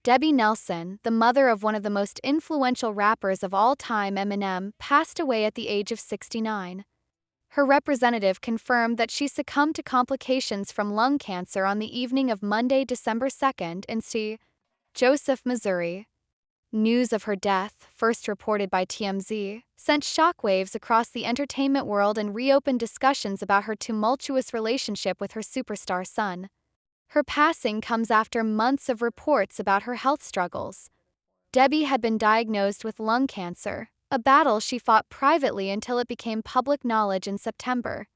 Debbie Nelson, the mother of one of the most influential rappers of all time, Eminem, passed away at the age of 69. Her representative confirmed that she succumbed to complications from lung cancer on the evening of Monday, December 2nd, in St. Joseph, Missouri. News of her death, first reported by TMZ, sent shockwaves across the entertainment world and reopened discussions about her tumultuous relationship with her superstar son. Her passing comes after months of reports about her health struggles. Debbie had been diagnosed with lung cancer, a battle she fought privately until it became public knowledge in September.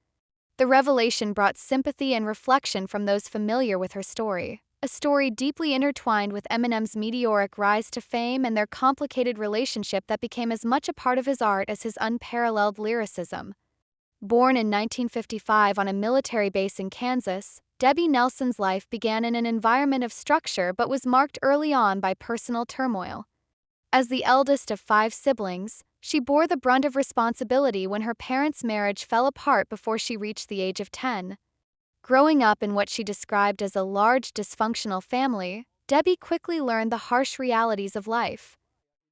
The revelation brought sympathy and reflection from those familiar with her story, a story deeply intertwined with Eminem's meteoric rise to fame and their complicated relationship that became as much a part of his art as his unparalleled lyricism. Born in 1955 on a military base in Kansas, Debbie Nelson's life began in an environment of structure but was marked early on by personal turmoil. As the eldest of 5 siblings, she bore the brunt of responsibility when her parents' marriage fell apart before she reached the age of 10. Growing up in what she described as a large dysfunctional family, Debbie quickly learned the harsh realities of life.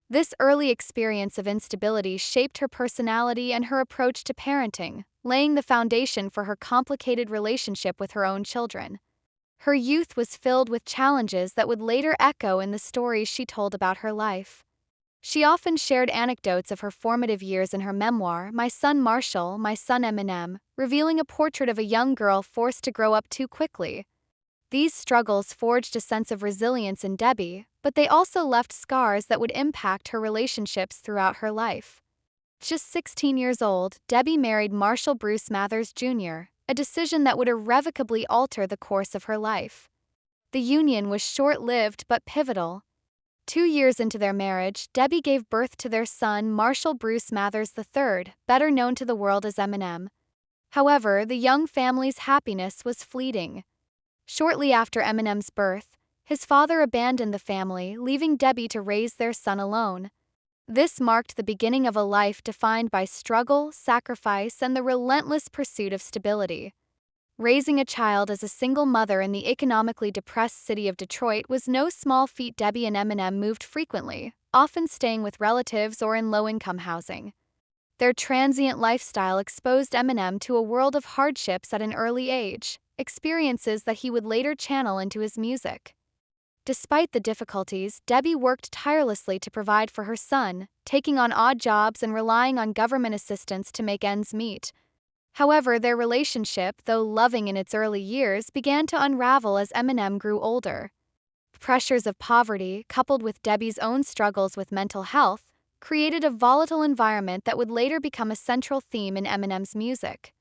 This early experience of instability shaped her personality and her approach to parenting, laying the foundation for her complicated relationship with her own children. Her youth was filled with challenges that would later echo in the stories she told about her life. She often shared anecdotes of her formative years in her memoir, My Son Marshall, My Son Eminem, revealing a portrait of a young girl forced to grow up too quickly. These struggles forged a sense of resilience in Debbie, but they also left scars that would impact her relationships throughout her life. Just 16 years old, Debbie married Marshall Bruce Mathers Jr., a decision that would irrevocably alter the course of her life. The union was short-lived but pivotal. 2 years into their marriage, Debbie gave birth to their son, Marshall Bruce Mathers III, better known to the world as Eminem. However, the young family's happiness was fleeting. Shortly after Eminem's birth, his father abandoned the family, leaving Debbie to raise their son alone. This marked the beginning of a life defined by struggle, sacrifice, and the relentless pursuit of stability. Raising a child as a single mother in the economically depressed city of Detroit was no small feat. Debbie and Eminem moved frequently, often staying with relatives or in low-income housing. Their transient lifestyle exposed Eminem to a world of hardships at an early age, experiences that he would later channel into his music. Despite the difficulties, Debbie worked tirelessly to provide for her son, taking on odd jobs and relying on government assistance to make ends meet. However, their relationship, though loving in its early years, began to unravel as Eminem grew older. Pressures of poverty, coupled with Debbie's own struggles with mental health, created a volatile environment that would later become a central theme in Eminem's music.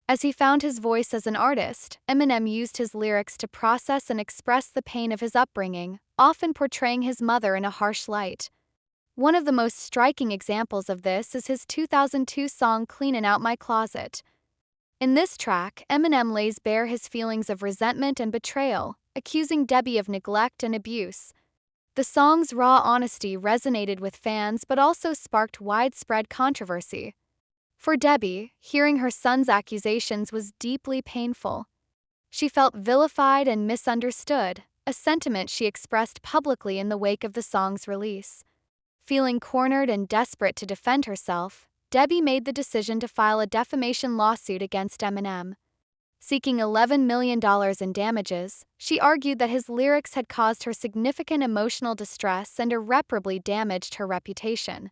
As he found his voice as an artist, Eminem used his lyrics to process and express the pain of his upbringing, often portraying his mother in a harsh light. One of the most striking examples of this is his 2002 song Cleanin' Out My Closet. In this track, Eminem lays bare his feelings of resentment and betrayal, accusing Debbie of neglect and abuse. The song's raw honesty resonated with fans but also sparked widespread controversy. For Debbie, hearing her son's accusations was deeply painful. She felt vilified and misunderstood, a sentiment she expressed publicly in the wake of the song's release. Feeling cornered and desperate to defend herself, Debbie made the decision to file a defamation lawsuit against Eminem. Seeking $11 million in damages, she argued that his lyrics had caused her significant emotional distress and irreparably damaged her reputation.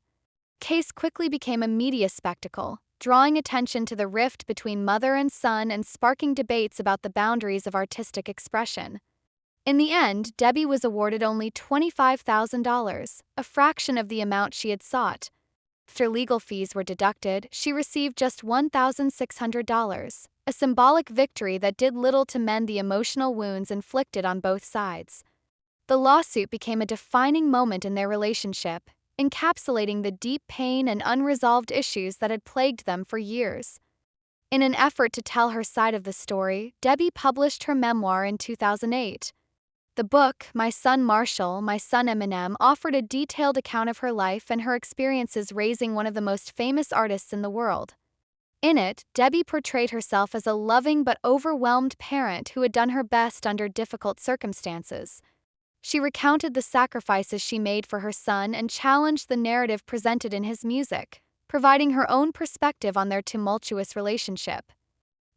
Case quickly became a media spectacle, drawing attention to the rift between mother and son and sparking debates about the boundaries of artistic expression. In the end, Debbie was awarded only $25,000, a fraction of the amount she had sought. After legal fees were deducted, she received just $1,600, a symbolic victory that did little to mend the emotional wounds inflicted on both sides. The lawsuit became a defining moment in their relationship, encapsulating the deep pain and unresolved issues that had plagued them for years. In an effort to tell her side of the story, Debbie published her memoir in 2008. The book, My Son Marshall, My Son Eminem, offered a detailed account of her life and her experiences raising one of the most famous artists in the world. In it, Debbie portrayed herself as a loving but overwhelmed parent who had done her best under difficult circumstances. She recounted the sacrifices she made for her son and challenged the narrative presented in his music, providing her own perspective on their tumultuous relationship.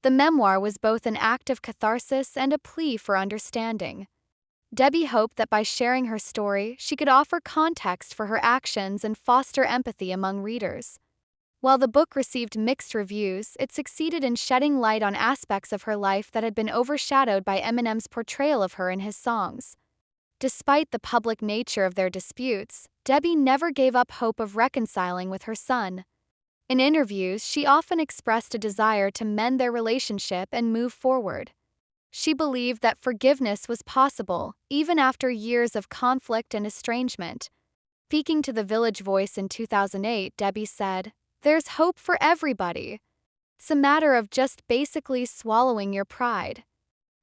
The memoir was both an act of catharsis and a plea for understanding. Debbie hoped that by sharing her story, she could offer context for her actions and foster empathy among readers. While the book received mixed reviews, it succeeded in shedding light on aspects of her life that had been overshadowed by Eminem's portrayal of her in his songs. Despite the public nature of their disputes, Debbie never gave up hope of reconciling with her son. In interviews, she often expressed a desire to mend their relationship and move forward. She believed that forgiveness was possible, even after years of conflict and estrangement. Speaking to the Village Voice in 2008, Debbie said, "There's hope for everybody. It's a matter of just basically swallowing your pride.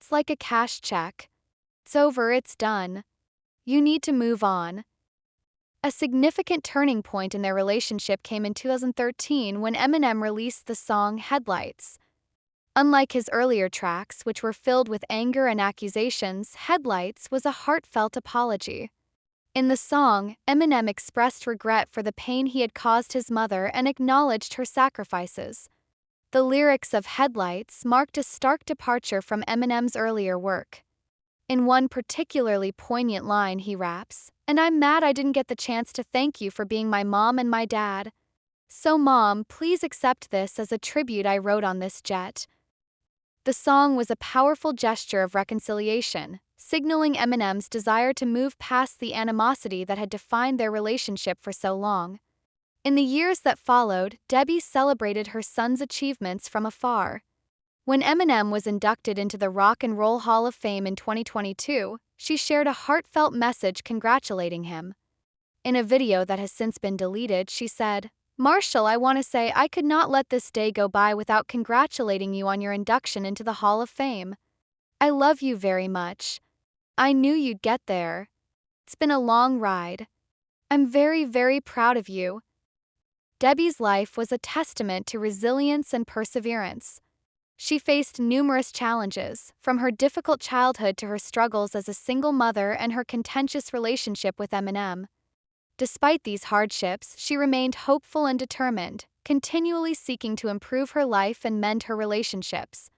It's like a cash check. It's over, it's done. You need to move on." A significant turning point in their relationship came in 2013 when Eminem released the song Headlights. Unlike his earlier tracks, which were filled with anger and accusations, Headlights was a heartfelt apology. In the song, Eminem expressed regret for the pain he had caused his mother and acknowledged her sacrifices. The lyrics of Headlights marked a stark departure from Eminem's earlier work. In one particularly poignant line, he raps, "And I'm mad I didn't get the chance to thank you for being my mom and my dad. So Mom, please accept this as a tribute I wrote on this jet." The song was a powerful gesture of reconciliation, signaling Eminem's desire to move past the animosity that had defined their relationship for so long. In the years that followed, Debbie celebrated her son's achievements from afar. When Eminem was inducted into the Rock and Roll Hall of Fame in 2022, she shared a heartfelt message congratulating him. In a video that has since been deleted, she said, "Marshall, I want to say I could not let this day go by without congratulating you on your induction into the Hall of Fame. I love you very much. I knew you'd get there. It's been a long ride. I'm very, very proud of you." Debbie's life was a testament to resilience and perseverance. She faced numerous challenges, from her difficult childhood to her struggles as a single mother and her contentious relationship with Eminem. Despite these hardships, she remained hopeful and determined, continually seeking to improve her life and mend her relationships.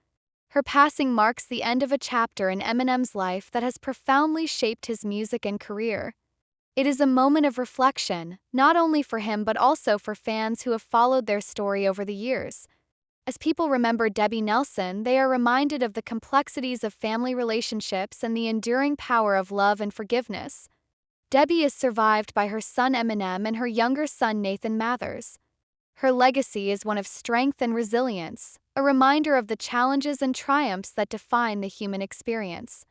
Her passing marks the end of a chapter in Eminem's life that has profoundly shaped his music and career. It is a moment of reflection, not only for him but also for fans who have followed their story over the years. As people remember Debbie Nelson, they are reminded of the complexities of family relationships and the enduring power of love and forgiveness. Debbie is survived by her son Eminem and her younger son Nathan Mathers. Her legacy is one of strength and resilience, a reminder of the challenges and triumphs that define the human experience.